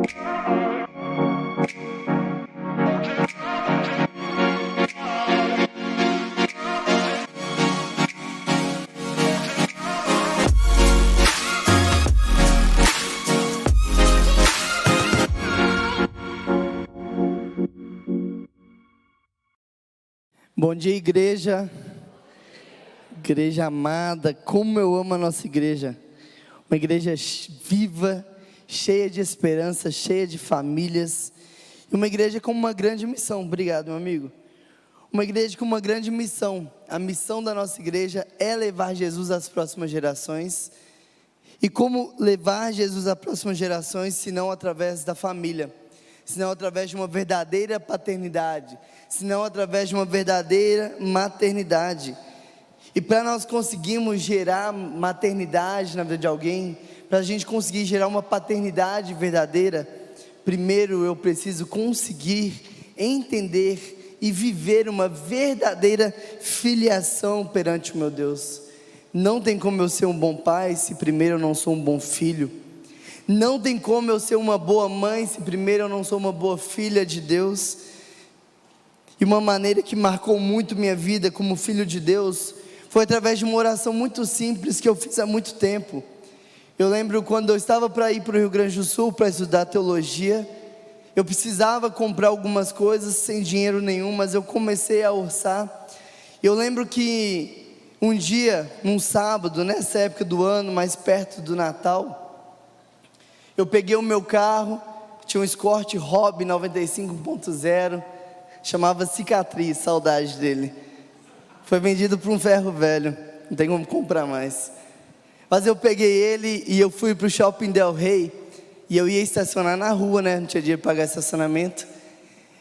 Bom dia, igreja. Igreja amada, como eu amo a nossa igreja. Uma igreja viva, cheia de esperança, cheia de famílias. E uma igreja com uma grande missão. Obrigado, meu amigo. Uma igreja com uma grande missão. A missão da nossa igreja é levar Jesus às próximas gerações. E como levar Jesus às próximas gerações, se não através da família, se não através de uma verdadeira paternidade, se não através de uma verdadeira maternidade. E para nós conseguirmos gerar maternidade na vida de alguém, para a gente conseguir gerar uma paternidade verdadeira, primeiro eu preciso conseguir entender e viver uma verdadeira filiação perante o meu Deus. Não tem como eu ser um bom pai se primeiro eu não sou um bom filho. Não tem como eu ser uma boa mãe se primeiro eu não sou uma boa filha de Deus. E uma maneira que marcou muito minha vida como filho de Deus foi através de uma oração muito simples que eu fiz há muito tempo. Eu lembro quando eu estava para ir para o Rio Grande do Sul para estudar teologia, eu precisava comprar algumas coisas sem dinheiro nenhum, mas eu comecei a orçar. Eu lembro que um dia, num sábado, nessa época do ano, mais perto do Natal, eu peguei o meu carro, tinha um Escort Hobby 95.0, chamava Cicatriz, saudade dele. Foi vendido para um ferro velho, não tem como comprar mais. Mas eu peguei ele e eu fui para o Shopping Del Rey, e eu ia estacionar na rua, né? Não tinha dinheiro para pagar estacionamento.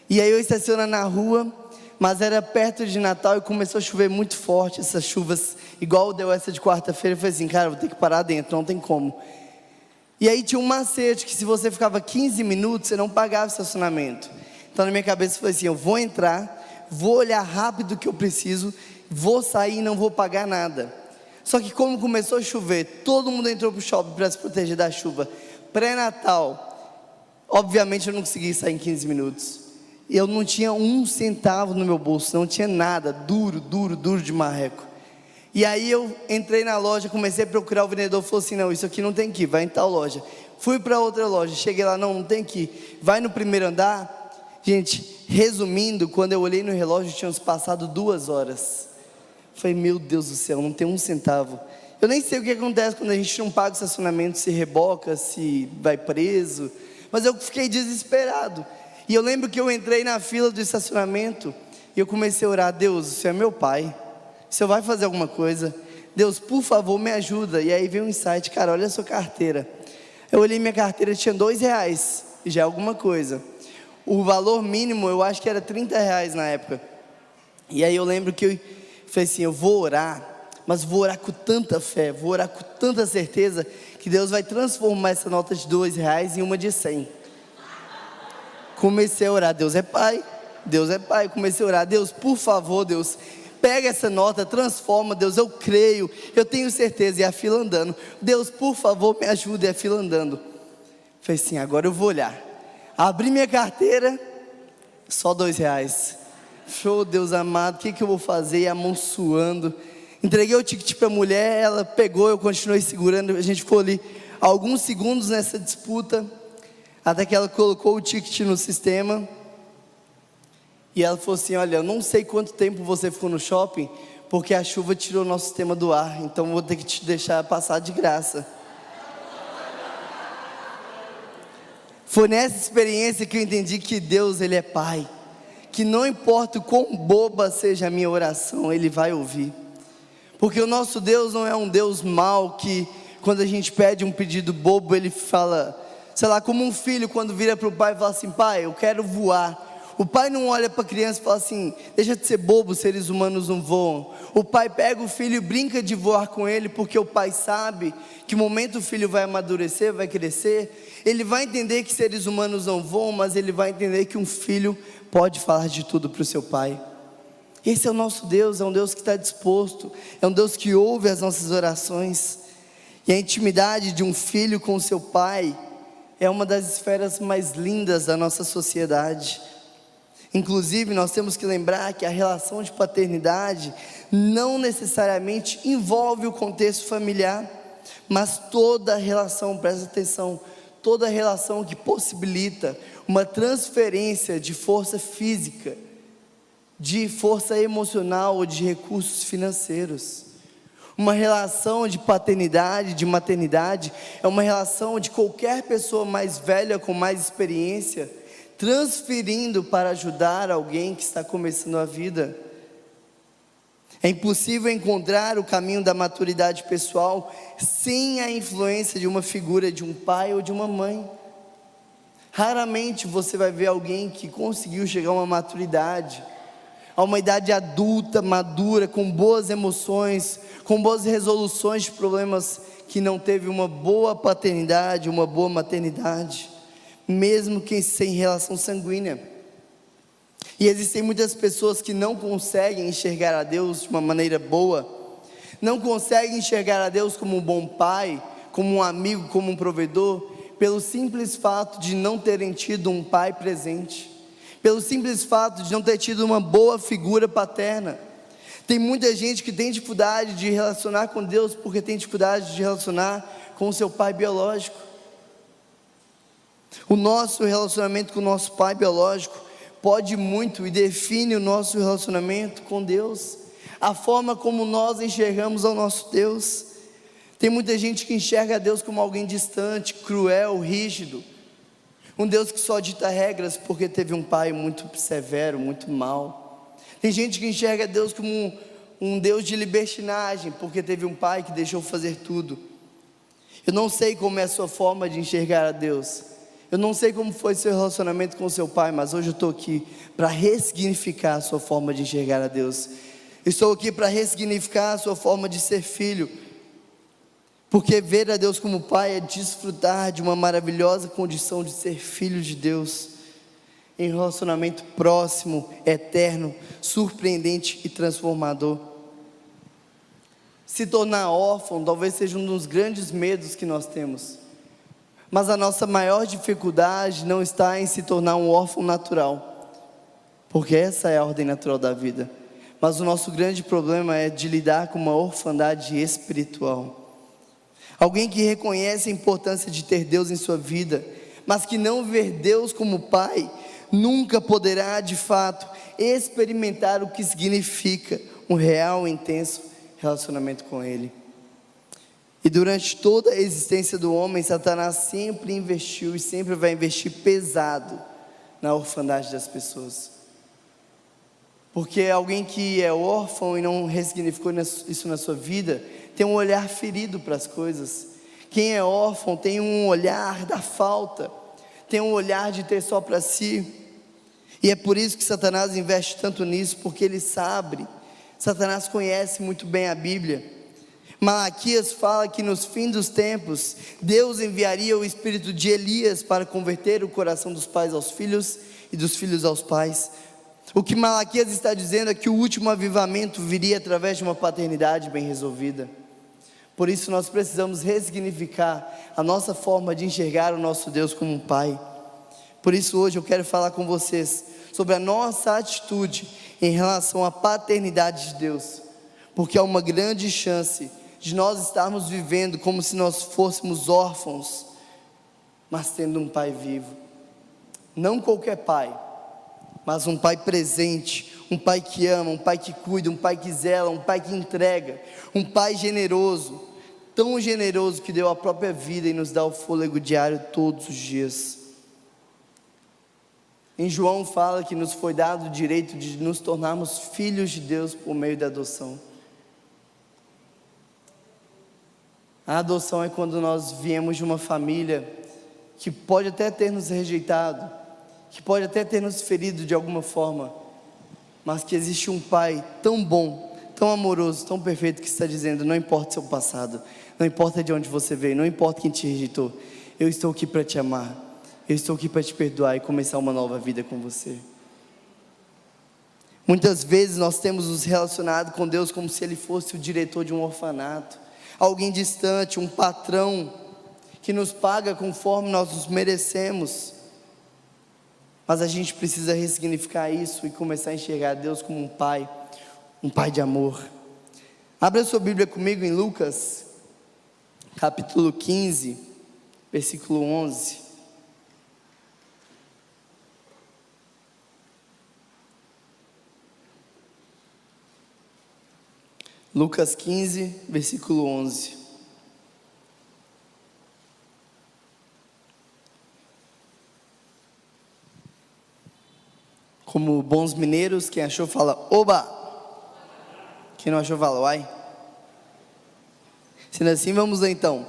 E aí eu estacionei na rua, mas era perto de Natal e começou a chover muito forte, essas chuvas, igual deu essa de quarta-feira. Eu falei assim, cara, vou ter que parar dentro, não tem como. E aí tinha um macete que se você ficava 15 minutos, você não pagava estacionamento. Então na minha cabeça foi assim, eu vou entrar, vou olhar rápido o que eu preciso, vou sair e não vou pagar nada. Só que como começou a chover, todo mundo entrou para o shopping para se proteger da chuva. Pré-natal, obviamente eu não consegui sair em 15 minutos. Eu não tinha um centavo no meu bolso, não tinha nada, duro de marreco. E aí eu entrei na loja, comecei a procurar, o vendedor falou assim, não, isso aqui não tem que ir, vai em tal loja. Fui para outra loja, cheguei lá, não tem que ir, vai no primeiro andar. Gente, resumindo, quando eu olhei no relógio, tínhamos passado 2 horas. Falei, meu Deus do céu, não tem um centavo. Eu nem sei o que acontece quando a gente não paga o estacionamento, se reboca, se vai preso. Mas eu fiquei desesperado. E eu lembro que eu entrei na fila do estacionamento e eu comecei a orar, Deus, o Senhor é meu pai. O Senhor vai fazer alguma coisa. Deus, por favor, me ajuda. E aí veio um insight, cara, olha a sua carteira. Eu olhei minha carteira, tinha R$2, já é alguma coisa. O valor mínimo, eu acho que era R$30 na época. E aí eu lembro que eu falei assim, eu vou orar, mas vou orar com tanta fé, vou orar com tanta certeza, que Deus vai transformar essa nota de R$2 em uma de 100. Comecei a orar, Deus é pai, comecei a orar, Deus, por favor, Deus, pega essa nota, transforma, Deus, eu creio, eu tenho certeza, e a fila andando, Deus, por favor, me ajude, e a fila andando. Falei assim, agora eu vou olhar, abri minha carteira, só R$2, show, Deus amado, o que eu vou fazer, e a mão suando, entreguei o ticket para a mulher, ela pegou, eu continuei segurando, a gente ficou ali, alguns segundos nessa disputa, até que ela colocou o ticket no sistema, e ela falou assim, olha, eu não sei quanto tempo você ficou no shopping, porque a chuva tirou o nosso sistema do ar, então vou ter que te deixar passar de graça. Foi nessa experiência que eu entendi que Deus, Ele é Pai, que não importa o quão boba seja a minha oração, Ele vai ouvir, porque o nosso Deus não é um Deus mau, que quando a gente pede um pedido bobo, Ele fala, sei lá, como um filho quando vira para o pai e fala assim, pai, eu quero voar. O pai não olha para a criança e fala assim, deixa de ser bobo, seres humanos não voam. O pai pega o filho e brinca de voar com ele, porque o pai sabe que o momento o filho vai amadurecer, vai crescer. Ele vai entender que seres humanos não voam, mas ele vai entender que um filho pode falar de tudo para o seu pai. Esse é o nosso Deus, é um Deus que está disposto, é um Deus que ouve as nossas orações. E a intimidade de um filho com o seu pai é uma das esferas mais lindas da nossa sociedade. Inclusive, nós temos que lembrar que a relação de paternidade não necessariamente envolve o contexto familiar, mas toda relação, presta atenção, toda relação que possibilita uma transferência de força física, de força emocional ou de recursos financeiros. Uma relação de paternidade, de maternidade, é uma relação de qualquer pessoa mais velha, com mais experiência, transferindo para ajudar alguém que está começando a vida. É impossível encontrar o caminho da maturidade pessoal sem a influência de uma figura de um pai ou de uma mãe. Raramente você vai ver alguém que conseguiu chegar a uma maturidade, a uma idade adulta, madura, com boas emoções, com boas resoluções de problemas, que não teve uma boa paternidade, uma boa maternidade, mesmo que sem relação sanguínea. E existem muitas pessoas que não conseguem enxergar a Deus de uma maneira boa, não conseguem enxergar a Deus como um bom pai, como um amigo, como um provedor, pelo simples fato de não terem tido um pai presente, pelo simples fato de não ter tido uma boa figura paterna. Tem muita gente que tem dificuldade de relacionar com Deus porque tem dificuldade de relacionar com o seu pai biológico. O nosso relacionamento com o nosso pai biológico pode muito e define o nosso relacionamento com Deus, a forma como nós enxergamos ao nosso Deus. Tem muita gente que enxerga Deus como alguém distante, cruel, rígido, um Deus que só dita regras porque teve um pai muito severo, muito mau. Tem gente que enxerga Deus como um Deus de libertinagem, porque teve um pai que deixou fazer tudo. Eu não sei como é a sua forma de enxergar a Deus, eu não sei como foi seu relacionamento com seu pai, mas hoje eu estou aqui para ressignificar a sua forma de enxergar a Deus. Estou aqui para ressignificar a sua forma de ser filho, porque ver a Deus como pai é desfrutar de uma maravilhosa condição de ser filho de Deus, em um relacionamento próximo, eterno, surpreendente e transformador. Se tornar órfão talvez seja um dos grandes medos que nós temos, mas a nossa maior dificuldade não está em se tornar um órfão natural, porque essa é a ordem natural da vida, mas o nosso grande problema é de lidar com uma orfandade espiritual. Alguém que reconhece a importância de ter Deus em sua vida, mas que não ver Deus como pai, nunca poderá de fato experimentar o que significa um real e intenso relacionamento com Ele. E durante toda a existência do homem, Satanás sempre investiu e sempre vai investir pesado na orfandade das pessoas. Porque alguém que é órfão e não ressignificou isso na sua vida, tem um olhar ferido para as coisas. Quem é órfão tem um olhar da falta, tem um olhar de ter só para si. E é por isso que Satanás investe tanto nisso, porque ele sabe, Satanás conhece muito bem a Bíblia. Malaquias fala que nos fins dos tempos, Deus enviaria o espírito de Elias para converter o coração dos pais aos filhos e dos filhos aos pais. O que Malaquias está dizendo é que o último avivamento viria através de uma paternidade bem resolvida. Por isso nós precisamos ressignificar a nossa forma de enxergar o nosso Deus como um pai. Por isso hoje eu quero falar com vocês sobre a nossa atitude em relação à paternidade de Deus, porque há uma grande chance de nós estarmos vivendo como se nós fôssemos órfãos, mas tendo um pai vivo. Não qualquer pai, mas um pai presente, um pai que ama, um pai que cuida, um pai que zela, um pai que entrega, um pai generoso, tão generoso que deu a própria vida e nos dá o fôlego diário todos os dias. Em João fala que nos foi dado o direito de nos tornarmos filhos de Deus por meio da adoção. A adoção é quando nós viemos de uma família que pode até ter nos rejeitado, que pode até ter nos ferido de alguma forma, mas que existe um pai tão bom, tão amoroso, tão perfeito, que está dizendo: não importa o seu passado, não importa de onde você veio, não importa quem te rejeitou, eu estou aqui para te amar, eu estou aqui para te perdoar e começar uma nova vida com você. Muitas vezes nós temos nos relacionado com Deus como se Ele fosse o diretor de um orfanato, alguém distante, um patrão que nos paga conforme nós nos merecemos. Mas a gente precisa ressignificar isso e começar a enxergar Deus como um pai de amor. Abra sua Bíblia comigo em Lucas, capítulo 15, versículo 11. Lucas 15, versículo 11. Como bons mineiros, quem achou fala oba, quem não achou fala uai. Sendo assim, vamos lá então.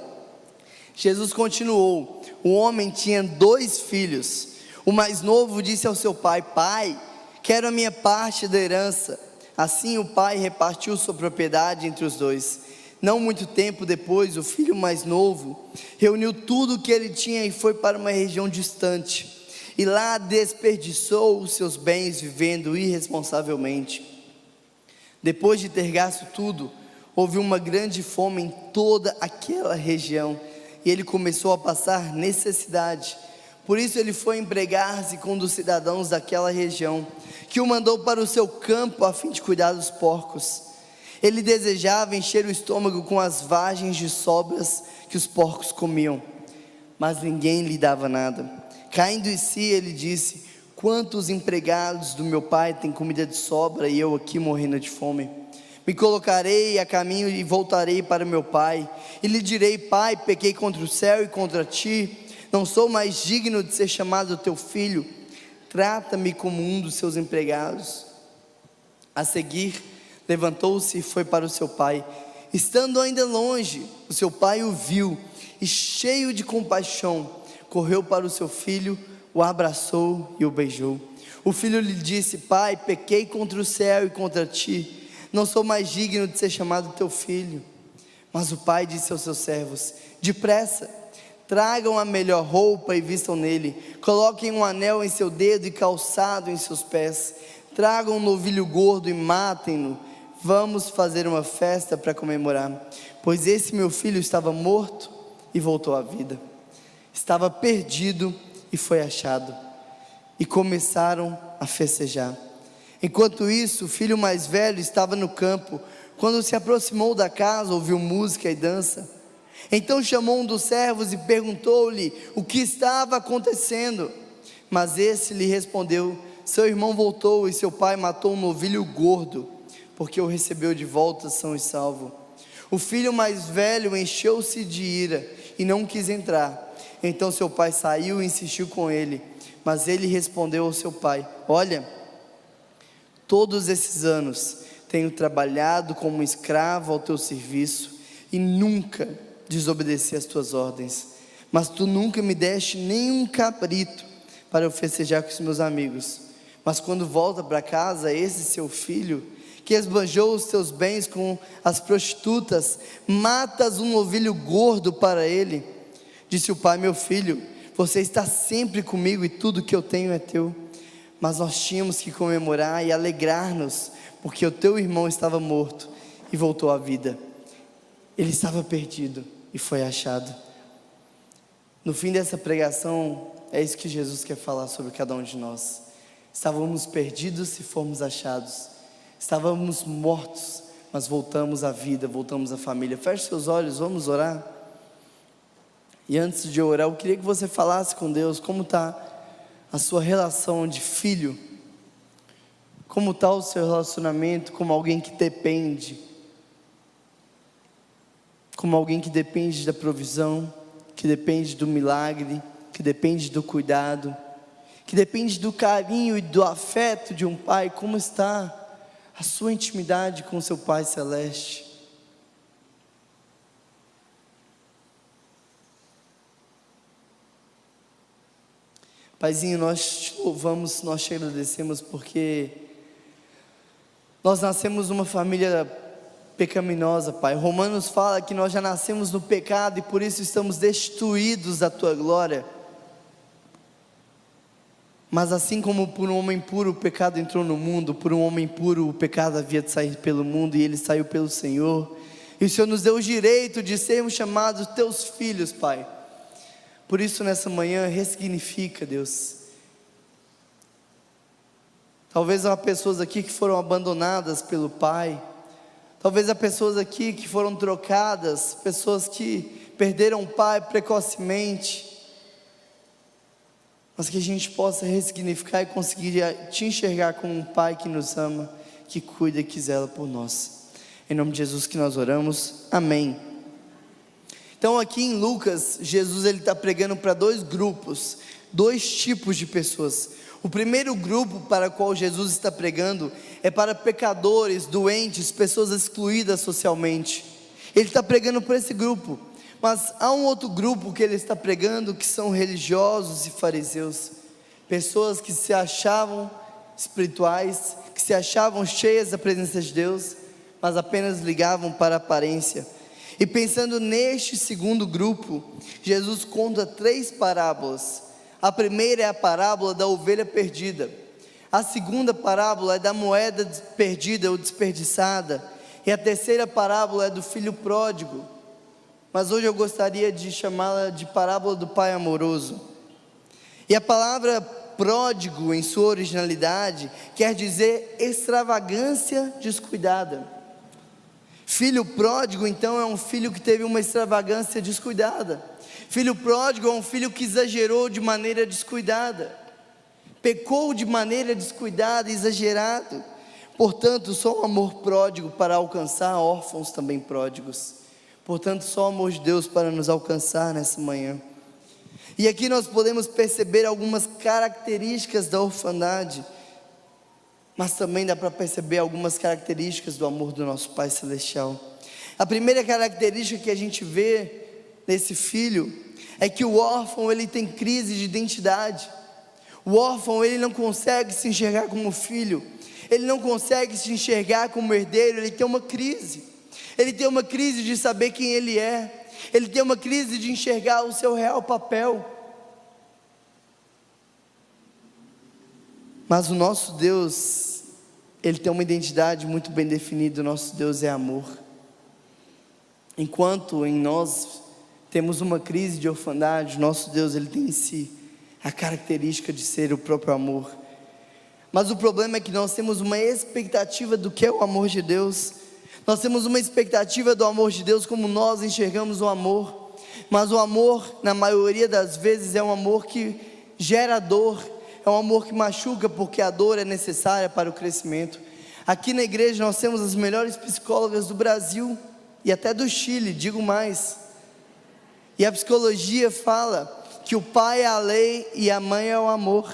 Jesus continuou: o homem tinha 2 filhos. O mais novo disse ao seu pai: pai, quero a minha parte da herança. Assim o pai repartiu sua propriedade entre os 2. Não muito tempo depois, o filho mais novo reuniu tudo o que ele tinha e foi para uma região distante. E lá desperdiçou os seus bens vivendo irresponsavelmente. Depois de ter gasto tudo, houve uma grande fome em toda aquela região, e ele começou a passar necessidade. Por isso ele foi empregar-se com um dos cidadãos daquela região, que o mandou para o seu campo a fim de cuidar dos porcos. Ele desejava encher o estômago com as vagens de sobras que os porcos comiam, mas ninguém lhe dava nada. Caindo em si, ele disse: quantos empregados do meu pai têm comida de sobra e eu aqui morrendo de fome? Me colocarei a caminho e voltarei para meu pai, e lhe direi: pai, pequei contra o céu e contra ti, não sou mais digno de ser chamado teu filho, trata-me como um dos seus empregados. A seguir, levantou-se e foi para o seu pai. Estando ainda longe, o seu pai o viu, e cheio de compaixão, correu para o seu filho, o abraçou e o beijou. O filho lhe disse: pai, pequei contra o céu e contra ti, não sou mais digno de ser chamado teu filho. Mas o pai disse aos seus servos: depressa, tragam a melhor roupa e vistam nele, coloquem um anel em seu dedo e calçado em seus pés, tragam um novilho gordo e matem-no, vamos fazer uma festa para comemorar, pois esse meu filho estava morto e voltou à vida, estava perdido e foi achado. E começaram a festejar. Enquanto isso, o filho mais velho estava no campo. Quando se aproximou da casa, ouviu música e dança. Então chamou um dos servos e perguntou-lhe o que estava acontecendo. Mas esse lhe respondeu: seu irmão voltou e seu pai matou um novilho gordo, porque o recebeu de volta são e salvo. O filho mais velho encheu-se de ira e não quis entrar. Então seu pai saiu e insistiu com ele, mas ele respondeu ao seu pai: olha, todos esses anos tenho trabalhado como escravo ao teu serviço e nunca desobedeci às tuas ordens, mas tu nunca me deste nenhum cabrito para eu festejar com os meus amigos. Mas quando volta para casa esse seu filho, que esbanjou os teus bens com as prostitutas, matas um novilho gordo para ele. Disse o pai: meu filho, você está sempre comigo e tudo que eu tenho é teu. Mas nós tínhamos que comemorar e alegrar-nos, porque o teu irmão estava morto e voltou à vida. Ele estava perdido e foi achado. No fim dessa pregação, é isso que Jesus quer falar sobre cada um de nós. Estávamos perdidos e fomos achados. Estávamos mortos, mas voltamos à vida, voltamos à família. Feche seus olhos, vamos orar. E antes de orar, eu queria que você falasse com Deus como está a sua relação de filho, como está o seu relacionamento como alguém que depende, como alguém que depende da provisão, que depende do milagre, que depende do cuidado, que depende do carinho e do afeto de um pai. Como está a sua intimidade com o seu Pai Celeste? Paizinho, nós te louvamos, nós te agradecemos porque nós nascemos numa família pecaminosa, Pai. Romanos fala que nós já nascemos no pecado e por isso estamos destituídos da Tua glória. Mas assim como por um homem puro o pecado entrou no mundo, por um homem puro o pecado havia de sair pelo mundo e ele saiu pelo Senhor. E o Senhor nos deu o direito de sermos chamados Teus filhos, Pai. Por isso nessa manhã, ressignifica, Deus. Talvez há pessoas aqui que foram abandonadas pelo pai. Talvez há pessoas aqui que foram trocadas, pessoas que perderam o pai precocemente. Mas que a gente possa ressignificar e conseguir te enxergar como um pai que nos ama, que cuida e que zela por nós. Em nome de Jesus que nós oramos, amém. Então aqui em Lucas, Jesus ele está pregando para dois grupos, dois tipos de pessoas. O primeiro grupo para o qual Jesus está pregando é para pecadores, doentes, pessoas excluídas socialmente. Ele está pregando para esse grupo. Mas há um outro grupo que ele está pregando, que são religiosos e fariseus. Pessoas que se achavam espirituais, que se achavam cheias da presença de Deus, mas apenas ligavam para a aparência. E pensando neste segundo grupo, Jesus conta 3 parábolas. A primeira é a parábola da ovelha perdida. A segunda parábola é da moeda perdida ou desperdiçada. E a terceira parábola é do filho pródigo. Mas hoje eu gostaria de chamá-la de parábola do pai amoroso. E a palavra pródigo, em sua originalidade, quer dizer extravagância descuidada. Filho pródigo, então, é um filho que teve uma extravagância descuidada. Filho pródigo é um filho que exagerou de maneira descuidada. Pecou de maneira descuidada e exagerada. Portanto, só um amor pródigo para alcançar órfãos também pródigos. Portanto, só o amor de Deus para nos alcançar nessa manhã. E aqui nós podemos perceber algumas características da orfandade, mas também dá para perceber algumas características do amor do nosso Pai Celestial. A primeira característica que a gente vê nesse filho é que o órfão ele tem crise de identidade. O órfão ele não consegue se enxergar como filho, ele não consegue se enxergar como herdeiro, ele tem uma crise. Ele tem uma crise de saber quem ele é. Ele tem uma crise de enxergar o seu real papel. Mas o nosso Deus, Ele tem uma identidade muito bem definida. O nosso Deus é amor. Enquanto em nós temos uma crise de orfandade, o nosso Deus Ele tem em si a característica de ser o próprio amor. Mas o problema é que nós temos uma expectativa do que é o amor de Deus. Nós temos uma expectativa do amor de Deus, como nós enxergamos o amor. Mas o amor, na maioria das vezes, é um amor que gera dor. É um amor que machuca, porque a dor é necessária para o crescimento. Aqui na igreja nós temos as melhores psicólogas do Brasil e até do Chile, digo mais. E a psicologia fala que o pai é a lei e a mãe é o amor.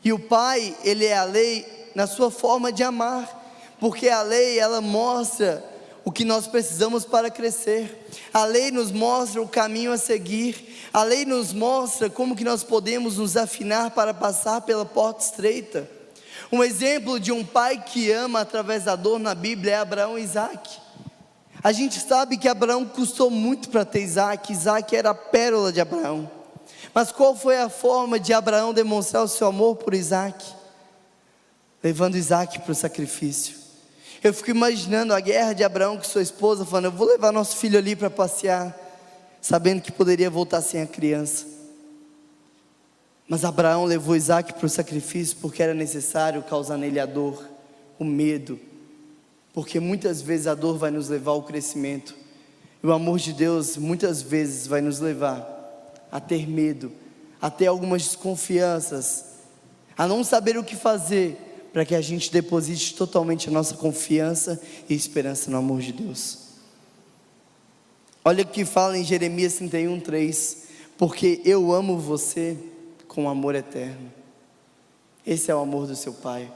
E o pai, ele é a lei na sua forma de amar. Porque a lei, ela mostra o que nós precisamos para crescer. A lei nos mostra o caminho a seguir. A lei nos mostra como que nós podemos nos afinar para passar pela porta estreita. Um exemplo de um pai que ama através da dor na Bíblia é Abraão e Isaac. A gente sabe que Abraão custou muito para ter Isaac. Isaac era a pérola de Abraão. Mas qual foi a forma de Abraão demonstrar o seu amor por Isaac? Levando Isaac para o sacrifício. Eu fico imaginando a guerra de Abraão com sua esposa, falando: eu vou levar nosso filho ali para passear, sabendo que poderia voltar sem a criança. Mas Abraão levou Isaac para o sacrifício, porque era necessário causar nele a dor, o medo, porque muitas vezes a dor vai nos levar ao crescimento, e o amor de Deus muitas vezes vai nos levar a ter medo, a ter algumas desconfianças, a não saber o que fazer, para que a gente deposite totalmente a nossa confiança e esperança no amor de Deus. Olha o que fala em Jeremias 31:3: porque eu amo você com amor eterno. Esse é o amor do seu pai.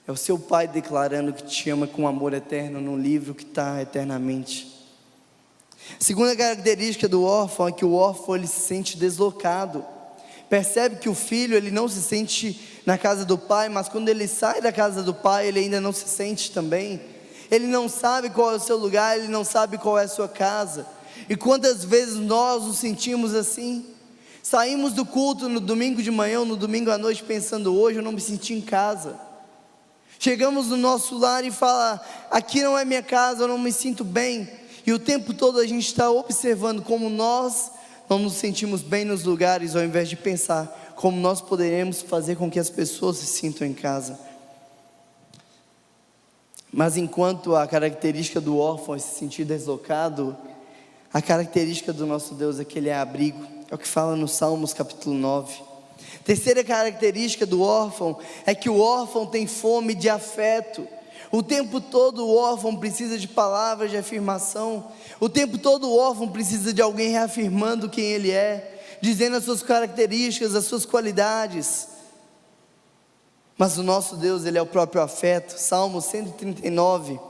É o seu pai declarando que te ama com amor eterno num livro que está eternamente. A segunda característica do órfão é que o órfão ele se sente deslocado. Percebe que o filho ele não se sente na casa do pai, mas quando ele sai da casa do pai, ele ainda não se sente também. Ele não sabe qual é o seu lugar, ele não sabe qual é a sua casa. E quantas vezes nós nos sentimos assim? Saímos do culto no domingo de manhã ou no domingo à noite pensando: hoje eu não me senti em casa. Chegamos no nosso lar e fala: aqui não é minha casa, eu não me sinto bem. E o tempo todo a gente está observando como nós não nos sentimos bem nos lugares, ao invés de pensar como nós poderemos fazer com que as pessoas se sintam em casa. Mas enquanto a característica do órfão é se sentir deslocado, a característica do nosso Deus é que Ele é abrigo. É o que fala no Salmos capítulo 9. Terceira característica do órfão é que o órfão tem fome de afeto. O tempo todo o órfão precisa de palavras de afirmação. O tempo todo o órfão precisa de alguém reafirmando quem ele é, dizendo as suas características, as suas qualidades. Mas o nosso Deus, Ele é o próprio afeto. Salmo 139,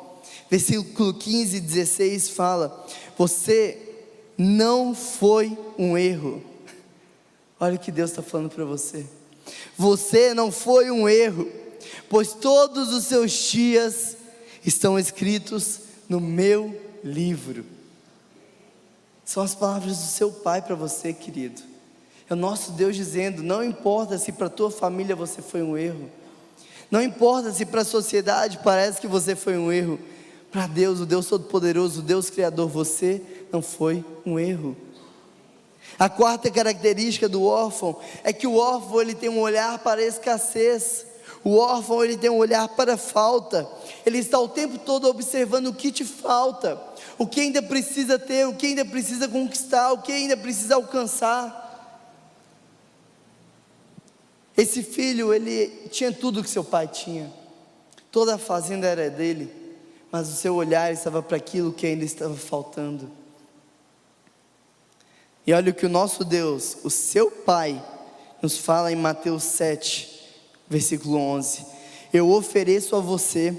versículo 15 e 16 fala: você não foi um erro. Olha o que Deus está falando para você. Você não foi um erro, pois todos os seus dias estão escritos no meu livro. São as palavras do seu Pai para você, querido. É o nosso Deus dizendo: não importa se para a tua família você foi um erro, não importa se para a sociedade parece que você foi um erro, para Deus, o Deus Todo-Poderoso, o Deus Criador, você não foi um erro. A quarta característica do órfão é que o órfão, ele tem um olhar para a escassez. O órfão, ele tem um olhar para a falta. Ele está o tempo todo observando o que te falta, o que ainda precisa ter, o que ainda precisa conquistar, o que ainda precisa alcançar. Esse filho, ele tinha tudo que seu pai tinha, toda a fazenda era dele, mas o seu olhar estava para aquilo que ainda estava faltando. E olha o que o nosso Deus, o seu Pai, nos fala em Mateus 7, versículo 11: eu ofereço a você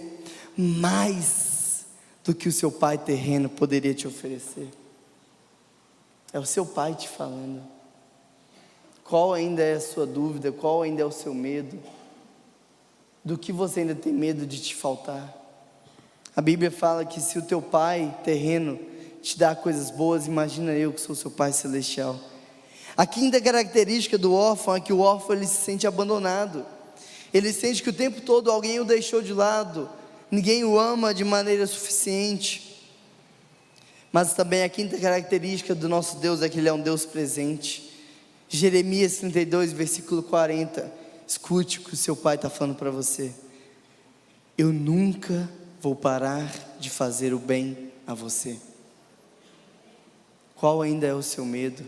mais do que o seu pai terreno poderia te oferecer. É o seu Pai te falando. Qual ainda é a sua dúvida? Qual ainda é o seu medo? Do que você ainda tem medo de te faltar? A Bíblia fala que se o teu pai terreno te dá coisas boas, imagina eu que sou seu Pai celestial. A quinta característica do órfão é que o órfão, ele se sente abandonado. Ele sente que o tempo todo alguém o deixou de lado, ninguém o ama de maneira suficiente. Mas também a quinta característica do nosso Deus é que Ele é um Deus presente. Jeremias 32, versículo 40, escute o que o seu Pai está falando para você: eu nunca vou parar de fazer o bem a você. Qual ainda é o seu medo?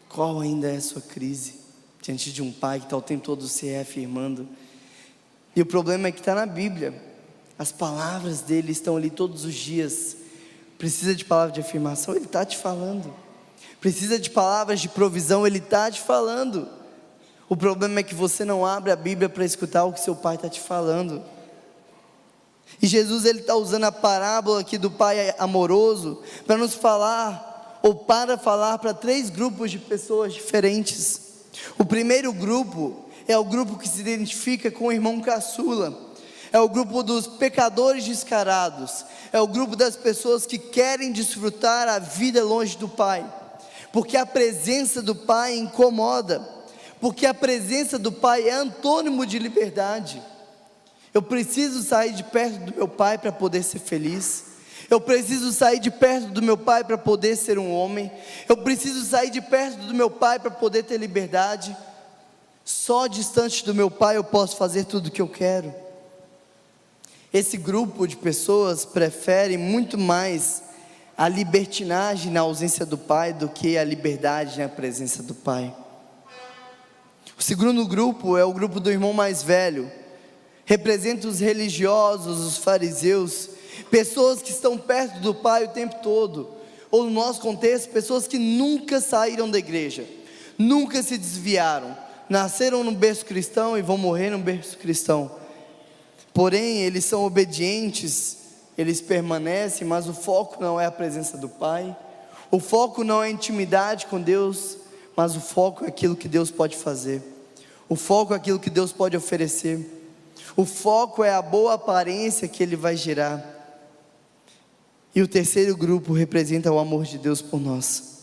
Qual ainda é a sua crise diante de um pai que está o tempo todo se reafirmando? E o problema é que está na Bíblia, as palavras dele estão ali todos os dias. Precisa de palavra de afirmação? Ele está te falando. Precisa de palavras de provisão? Ele está te falando. O problema é que você não abre a Bíblia para escutar o que seu pai está te falando. E Jesus, ele está usando a parábola aqui do pai amoroso para nos falar, ou para falar para três grupos de pessoas diferentes. O primeiro grupo é o grupo que se identifica com o irmão caçula, é o grupo dos pecadores descarados, é o grupo das pessoas que querem desfrutar a vida longe do Pai, porque a presença do Pai incomoda, porque a presença do Pai é antônimo de liberdade. Eu preciso sair de perto do meu pai para poder ser feliz. Eu preciso sair de perto do meu pai para poder ser um homem. Eu preciso sair de perto do meu pai para poder ter liberdade. Só distante do meu pai eu posso fazer tudo o que eu quero. Esse grupo de pessoas prefere muito mais a libertinagem na ausência do pai do que a liberdade na presença do pai. O segundo grupo é o grupo do irmão mais velho. Representa os religiosos, os fariseus, pessoas que estão perto do Pai o tempo todo, ou no nosso contexto, pessoas que nunca saíram da igreja, nunca se desviaram, nasceram no berço cristão e vão morrer no berço cristão. Porém, eles são obedientes, eles permanecem, mas o foco não é a presença do Pai, o foco não é a intimidade com Deus, mas o foco é aquilo que Deus pode fazer, o foco é aquilo que Deus pode oferecer. O foco é a boa aparência que Ele vai gerar. E o terceiro grupo representa o amor de Deus por nós.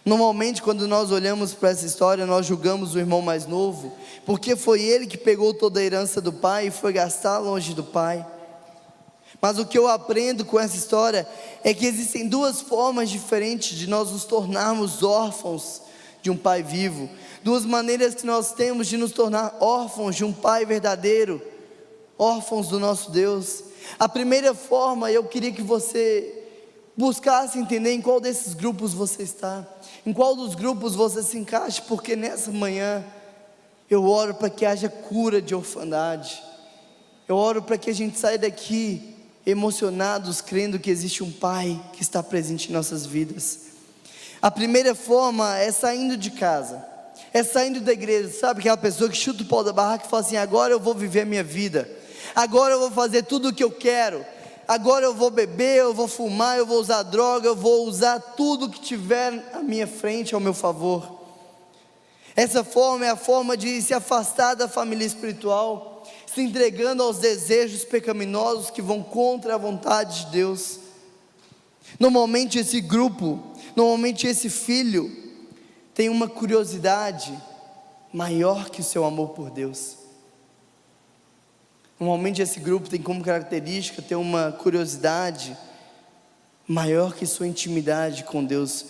Normalmente, quando nós olhamos para essa história, nós julgamos o irmão mais novo, porque foi ele que pegou toda a herança do pai e foi gastar longe do pai. Mas o que eu aprendo com essa história é que existem duas formas diferentes de nós nos tornarmos órfãos de um pai vivo, duas maneiras que nós temos de nos tornar órfãos de um pai verdadeiro, órfãos do nosso Deus. A primeira forma, eu queria que você buscasse entender em qual desses grupos você está, em qual dos grupos você se encaixa, porque nessa manhã eu oro para que haja cura de orfandade, eu oro para que a gente saia daqui emocionados, crendo que existe um pai que está presente em nossas vidas. A primeira forma é saindo de casa, é saindo da igreja, sabe, aquela pessoa que chuta o pau da barraca e fala assim: agora eu vou viver a minha vida, agora eu vou fazer tudo o que eu quero, agora eu vou beber, eu vou fumar, eu vou usar droga, eu vou usar tudo que tiver à minha frente, ao meu favor. Essa forma é a forma de se afastar da família espiritual, se entregando aos desejos pecaminosos que vão contra a vontade de Deus. Normalmente esse grupo, normalmente esse filho tem uma curiosidade maior que o seu amor por Deus. Normalmente esse grupo tem como característica ter uma curiosidade maior que sua intimidade com Deus,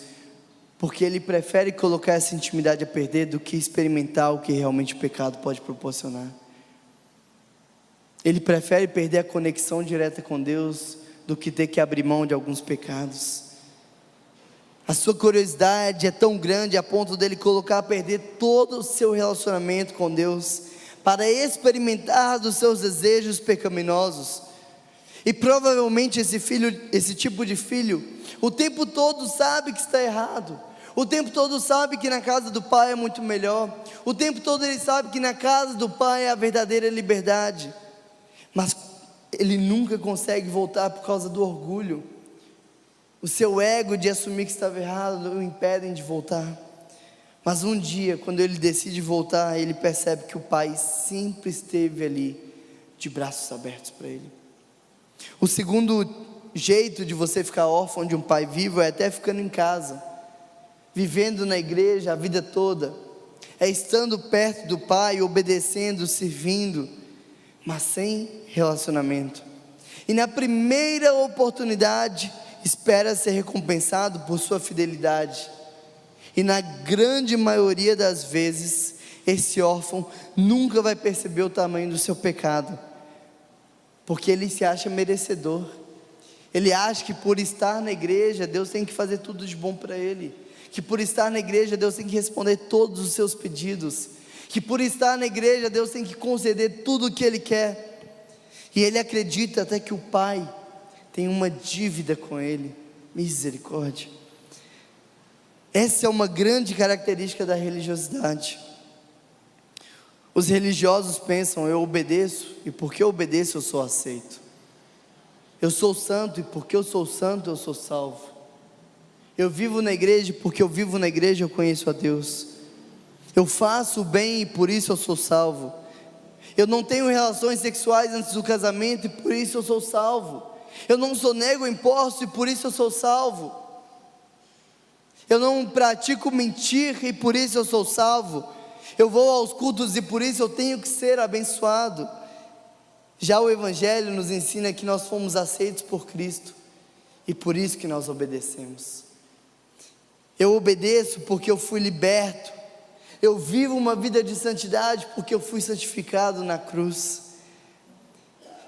porque ele prefere colocar essa intimidade a perder do que experimentar o que realmente o pecado pode proporcionar. Ele prefere perder a conexão direta com Deus do que ter que abrir mão de alguns pecados. A sua curiosidade é tão grande a ponto dele colocar a perder todo o seu relacionamento com Deus para experimentar dos seus desejos pecaminosos. E provavelmente esse tipo de filho, o tempo todo sabe que está errado, o tempo todo sabe que na casa do pai é muito melhor, o tempo todo ele sabe que na casa do pai é a verdadeira liberdade, mas ele nunca consegue voltar por causa do orgulho. O seu ego de assumir que estava errado o impedem de voltar. Mas um dia, quando ele decide voltar, ele percebe que o pai sempre esteve ali, de braços abertos para ele. O segundo jeito de você ficar órfão de um pai vivo é até ficando em casa, vivendo na igreja a vida toda, é estando perto do pai, obedecendo, servindo, mas sem relacionamento. E na primeira oportunidade, espera ser recompensado por sua fidelidade. E na grande maioria das vezes, esse órfão nunca vai perceber o tamanho do seu pecado, porque ele se acha merecedor. Ele acha que por estar na igreja, Deus tem que fazer tudo de bom para ele, que por estar na igreja, Deus tem que responder todos os seus pedidos, que por estar na igreja, Deus tem que conceder tudo o que ele quer. E ele acredita até que o pai tem uma dívida com ele. Misericórdia. Essa é uma grande característica da religiosidade. Os religiosos pensam: eu obedeço, e porque eu obedeço eu sou aceito. Eu sou santo, e porque eu sou santo eu sou salvo. Eu vivo na igreja, e porque eu vivo na igreja eu conheço a Deus. Eu faço o bem, e por isso eu sou salvo. Eu não tenho relações sexuais antes do casamento, e por isso eu sou salvo. Eu não sonego imposto, e por isso eu sou salvo. Eu não pratico mentira, e por isso eu sou salvo. Eu vou aos cultos, e por isso eu tenho que ser abençoado. Já o Evangelho nos ensina que nós fomos aceitos por Cristo, e por isso que nós obedecemos. Eu obedeço porque eu fui liberto. Eu vivo uma vida de santidade porque eu fui santificado na cruz.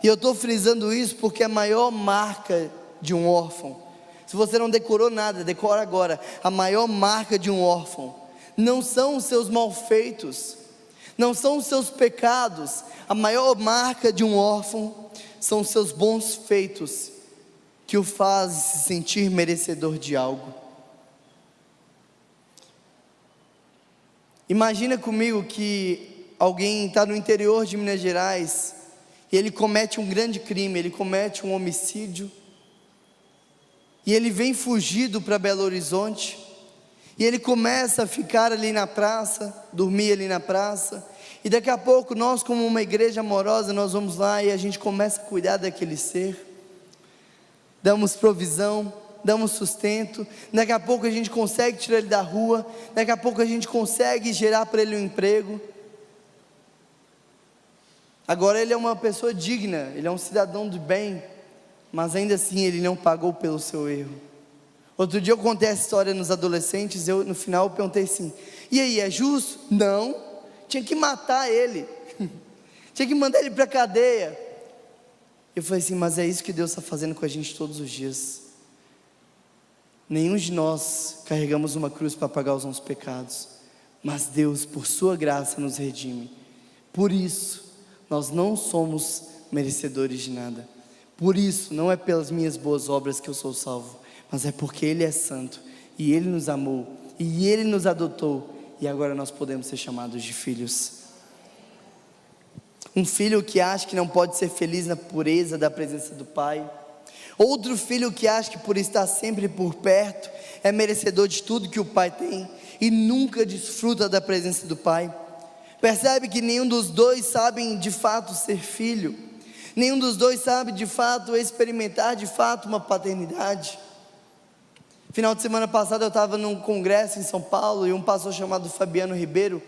E eu estou frisando isso porque a maior marca de um órfão, se você não decorou nada, decora agora. A maior marca de um órfão não são os seus malfeitos, não são os seus pecados. A maior marca de um órfão são os seus bons feitos, que o fazem se sentir merecedor de algo. Imagina comigo que alguém está no interior de Minas Gerais e ele comete um grande crime, ele comete um homicídio, e ele vem fugido para Belo Horizonte, e ele começa a ficar ali na praça, dormir ali na praça, e daqui a pouco nós, como uma igreja amorosa, nós vamos lá e a gente começa a cuidar daquele ser, damos provisão, damos sustento. Daqui a pouco a gente consegue tirar ele da rua, daqui a pouco a gente consegue gerar para ele um emprego. Agora ele é uma pessoa digna, ele é um cidadão de bem, mas ainda assim Ele não pagou pelo seu erro. Outro dia eu contei essa história nos adolescentes, no final eu perguntei assim, e aí, é justo? Não, tinha que matar ele, tinha que mandar ele para a cadeia. Eu falei assim, mas é isso que Deus está fazendo com a gente todos os dias. Nenhum de nós carregamos uma cruz para pagar os nossos pecados, mas Deus, por sua graça, nos redime. Por isso, nós não somos merecedores de nada. Por isso, não é pelas minhas boas obras que eu sou salvo, mas é porque Ele é santo, e Ele nos amou, e Ele nos adotou, e agora nós podemos ser chamados de filhos. Um filho que acha que não pode ser feliz na pureza da presença do Pai. Outro filho que acha que por estar sempre por perto, é merecedor de tudo que o Pai tem, e nunca desfruta da presença do Pai. Percebe que nenhum dos dois sabem de fato ser filho, nenhum dos dois sabe de fato experimentar de fato uma paternidade. Final de semana passada eu estava num congresso em São Paulo, e um pastor chamado Fabiano Ribeiro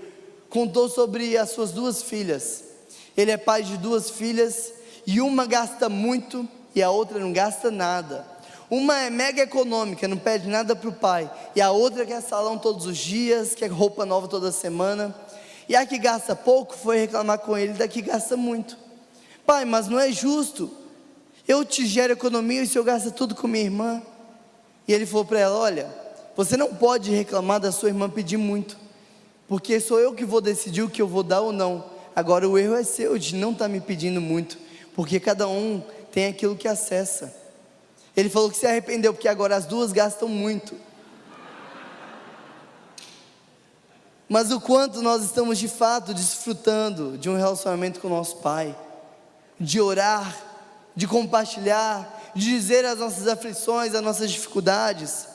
contou sobre as suas duas filhas. Ele é pai de duas filhas, e uma gasta muito e a outra não gasta nada. Uma é mega econômica, não pede nada para o pai, e a outra quer salão todos os dias, quer roupa nova toda semana. E a que gasta pouco foi reclamar com ele da que gasta muito. Pai, mas não é justo, eu te gero economia e o senhor gasta tudo com minha irmã. E ele falou para ela, olha, você não pode reclamar da sua irmã pedir muito, porque sou eu que vou decidir o que eu vou dar ou não. Agora o erro é seu de não estar me pedindo muito, porque cada um tem aquilo que acessa. Ele falou que se arrependeu, porque agora as duas gastam muito. Mas o quanto nós estamos de fato desfrutando de um relacionamento com o nosso Pai, de orar, de compartilhar, de dizer as nossas aflições, as nossas dificuldades.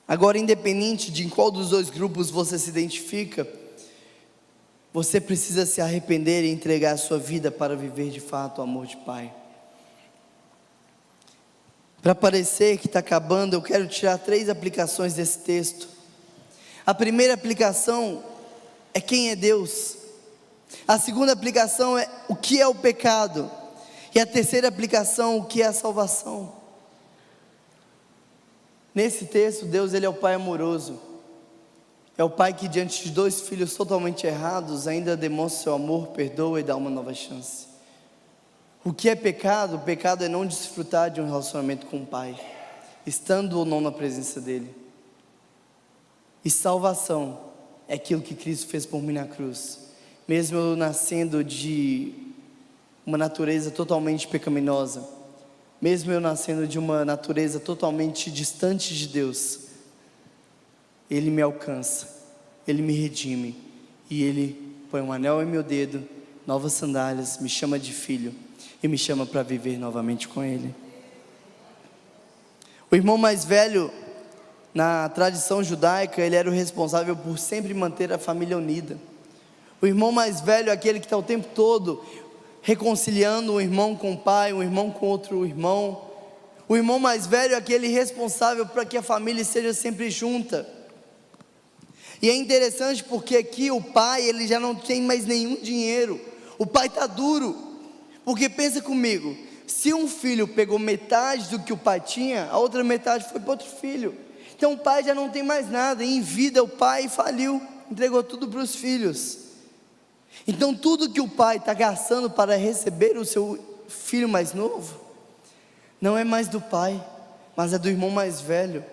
Agora, independente de em qual dos dois grupos você se identifica, você precisa se arrepender e entregar a sua vida para viver de fato o amor de Pai. Para parecer que está acabando, eu quero tirar 3 aplicações desse texto. A primeira aplicação é quem é Deus. A segunda aplicação é o que é o pecado. E a terceira aplicação, o que é a salvação. Nesse texto, Deus, Ele é o Pai amoroso. É o Pai que diante de 2 filhos totalmente errados, ainda demonstra seu amor, perdoa e dá uma nova chance. O que é pecado? O pecado é não desfrutar de um relacionamento com o Pai, estando ou não na presença dEle. E salvação é aquilo que Cristo fez por mim na cruz. Mesmo eu nascendo de uma natureza totalmente pecaminosa, mesmo eu nascendo de uma natureza totalmente distante de Deus, Ele me alcança, Ele me redime, e Ele põe um anel em meu dedo, novas sandálias, me chama de filho, e me chama para viver novamente com Ele. O irmão mais velho, na tradição judaica, ele era o responsável por sempre manter a família unida. O irmão mais velho é aquele que está o tempo todo reconciliando um irmão com o pai, um irmão com outro irmão. O irmão mais velho é aquele responsável para que a família seja sempre junta. E é interessante porque aqui o pai, ele já não tem mais nenhum dinheiro. O pai está duro, porque pensa comigo, se um filho pegou metade do que o pai tinha, a outra metade foi para outro filho. Então o pai já não tem mais nada, e em vida o pai faliu, entregou tudo para os filhos. Então tudo que o pai está gastando para receber o seu filho mais novo, não é mais do pai, mas é do irmão mais velho.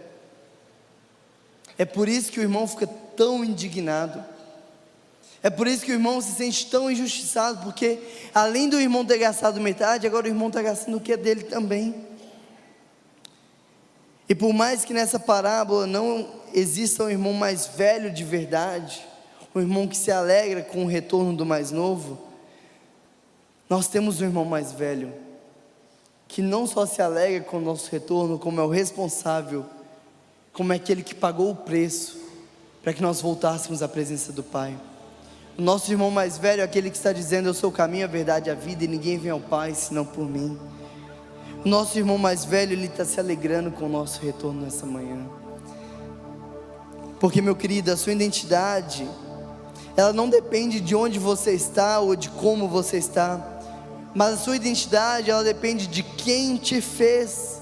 É por isso que o irmão fica tão indignado, é por isso que o irmão se sente tão injustiçado, porque além do irmão ter gastado metade, agora o irmão está gastando o que é dele também. E por mais que nessa parábola não exista um irmão mais velho de verdade, um irmão que se alegra com o retorno do mais novo, nós temos um irmão mais velho, que não só se alegra com o nosso retorno, como é o responsável, como é aquele que pagou o preço, para que nós voltássemos à presença do Pai. O nosso irmão mais velho é aquele que está dizendo, eu sou o caminho, a verdade e a vida, e ninguém vem ao Pai, senão por mim. O nosso irmão mais velho, ele está se alegrando com o nosso retorno nessa manhã. Porque, meu querido, a sua identidade, ela não depende de onde você está ou de como você está, mas a sua identidade, ela depende de quem te fez.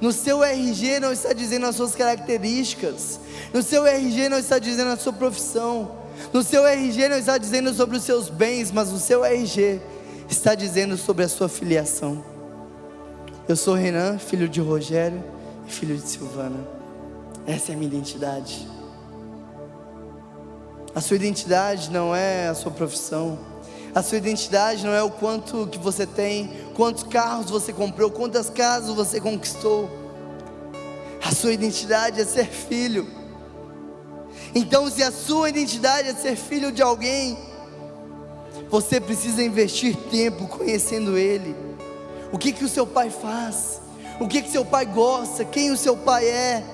No seu RG não está dizendo as suas características, no seu RG não está dizendo a sua profissão, no seu RG não está dizendo sobre os seus bens, mas o seu RG está dizendo sobre a sua filiação. Eu sou Renan, filho de Rogério e filho de Silvana. Essa é a minha identidade. A sua identidade não é a sua profissão. A sua identidade não é o quanto que você tem, quantos carros você comprou, quantas casas você conquistou. A sua identidade é ser filho. Então, se a sua identidade é ser filho de alguém, você precisa investir tempo conhecendo ele. O que o seu pai faz? O que seu pai gosta? Quem o seu pai é?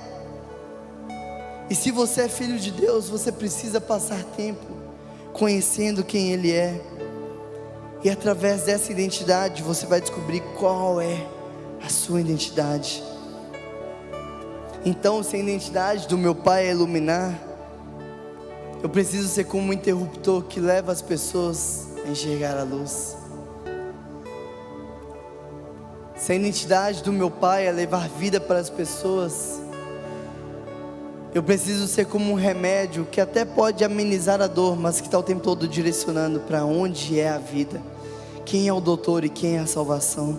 E se você é filho de Deus, você precisa passar tempo conhecendo quem ele é. E através dessa identidade você vai descobrir qual é a sua identidade. Então, se a identidade do meu pai é iluminar, eu preciso ser como um interruptor que leva as pessoas a enxergar a luz. Se a identidade do meu pai é levar vida para as pessoas, eu preciso ser como um remédio que até pode amenizar a dor, mas que está o tempo todo direcionando para onde é a vida, quem é o doutor e quem é a salvação.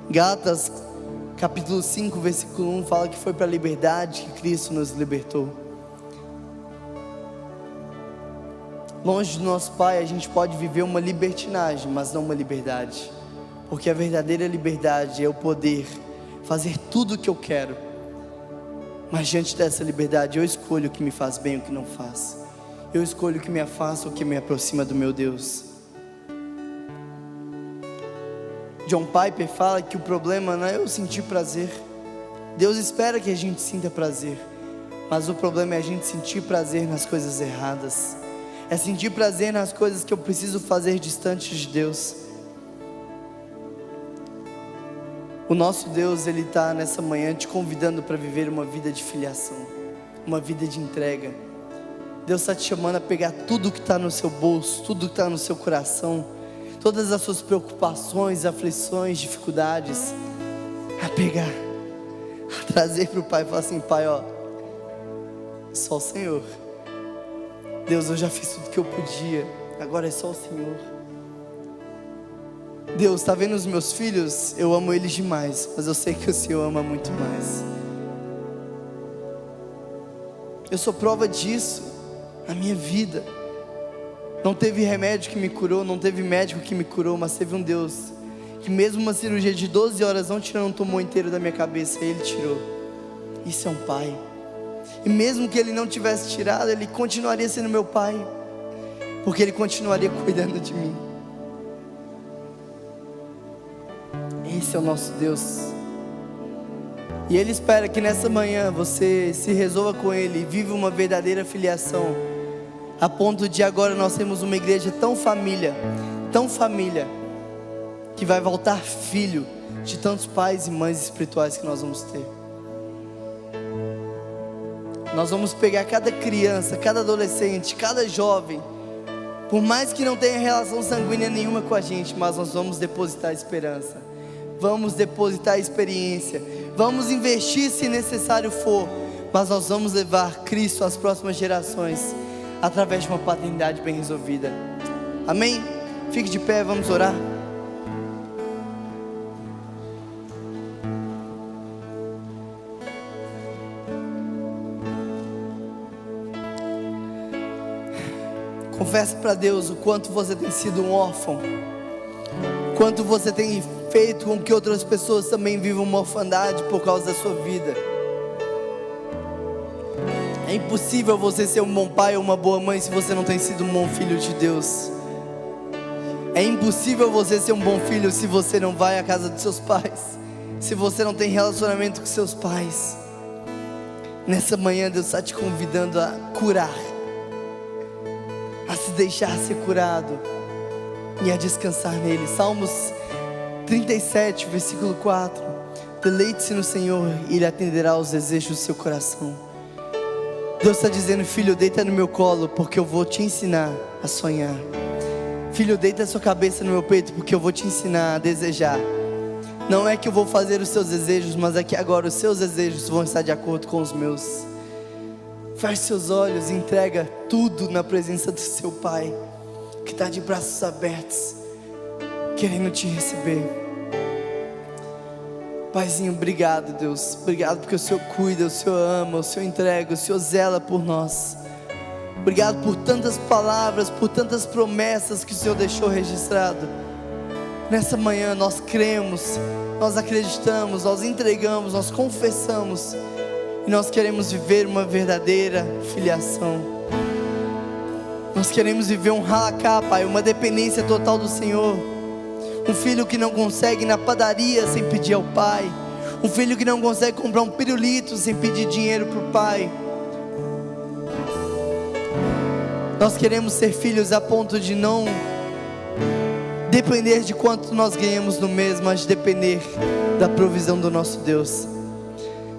Gálatas capítulo 5, versículo 1 fala que foi para a liberdade que Cristo nos libertou. Longe do nosso Pai a gente pode viver uma libertinagem, mas não uma liberdade, porque a verdadeira liberdade é o poder fazer tudo o que eu quero, mas diante dessa liberdade eu escolho o que me faz bem e o que não faz. Eu escolho o que me afasta ou o que me aproxima do meu Deus. John Piper fala que o problema não é eu sentir prazer. Deus espera que a gente sinta prazer, mas o problema é a gente sentir prazer nas coisas erradas. É sentir prazer nas coisas que eu preciso fazer distante de Deus. O nosso Deus, Ele está nessa manhã te convidando para viver uma vida de filiação, uma vida de entrega. Deus está te chamando a pegar tudo que está no seu bolso, tudo que está no seu coração, todas as suas preocupações, aflições, dificuldades, a pegar, a trazer para o Pai e falar assim: Pai, ó, só o Senhor. Deus, eu já fiz tudo que eu podia, agora é só o Senhor. Deus, está vendo os meus filhos? Eu amo eles demais, mas eu sei que o Senhor ama muito mais. Eu sou prova disso na minha vida. Não teve remédio que me curou, não teve médico que me curou, mas teve um Deus que mesmo uma cirurgia de 12 horas não tirando um tumor inteiro da minha cabeça, Ele tirou. Isso é um Pai. E mesmo que Ele não tivesse tirado, Ele continuaria sendo meu Pai, porque Ele continuaria cuidando de mim. Esse é o nosso Deus. E Ele espera que nessa manhã você se resolva com Ele e viva uma verdadeira filiação, a ponto de agora nós temos uma igreja tão família, que vai voltar filho de tantos pais e mães espirituais que nós vamos ter. Nós vamos pegar cada criança, cada adolescente, cada jovem, por mais que não tenha relação sanguínea nenhuma com a gente, mas nós vamos depositar esperança, vamos depositar experiência, vamos investir se necessário for, mas nós vamos levar Cristo às próximas gerações, através de uma paternidade bem resolvida. Amém? Fique de pé, vamos orar. Confesse para Deus o quanto você tem sido um órfão, quanto você tem feito com que outras pessoas também vivam uma orfandade por causa da sua vida. É impossível você ser um bom pai ou uma boa mãe se você não tem sido um bom filho de Deus. É impossível você ser um bom filho se você não vai à casa dos seus pais, se você não tem relacionamento com seus pais. Nessa manhã Deus está te convidando a curar, a se deixar ser curado e a descansar nele. Salmos 37, versículo 4: deleite-se no Senhor e Ele atenderá aos desejos do seu coração. Deus está dizendo: filho, deita no meu colo, porque eu vou te ensinar a sonhar. Filho, deita a sua cabeça no meu peito, porque eu vou te ensinar a desejar. Não é que eu vou fazer os seus desejos, mas é que agora os seus desejos vão estar de acordo com os meus. Feche seus olhos e entrega tudo na presença do seu Pai, que está de braços abertos, querendo te receber. Paizinho, obrigado, Deus. Obrigado porque o Senhor cuida, o Senhor ama, o Senhor entrega, o Senhor zela por nós. Obrigado por tantas palavras, por tantas promessas que o Senhor deixou registrado. Nessa manhã nós cremos, nós acreditamos, nós entregamos, nós confessamos. E nós queremos viver uma verdadeira filiação. Nós queremos viver um halakha, Pai, uma dependência total do Senhor. Um filho que não consegue ir na padaria sem pedir ao Pai. Um filho que não consegue comprar um pirulito sem pedir dinheiro para o Pai. Nós queremos ser filhos a ponto de não depender de quanto nós ganhamos no mês, mas de depender da provisão do nosso Deus.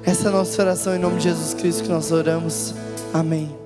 Essa é a nossa oração em nome de Jesus Cristo que nós oramos. Amém.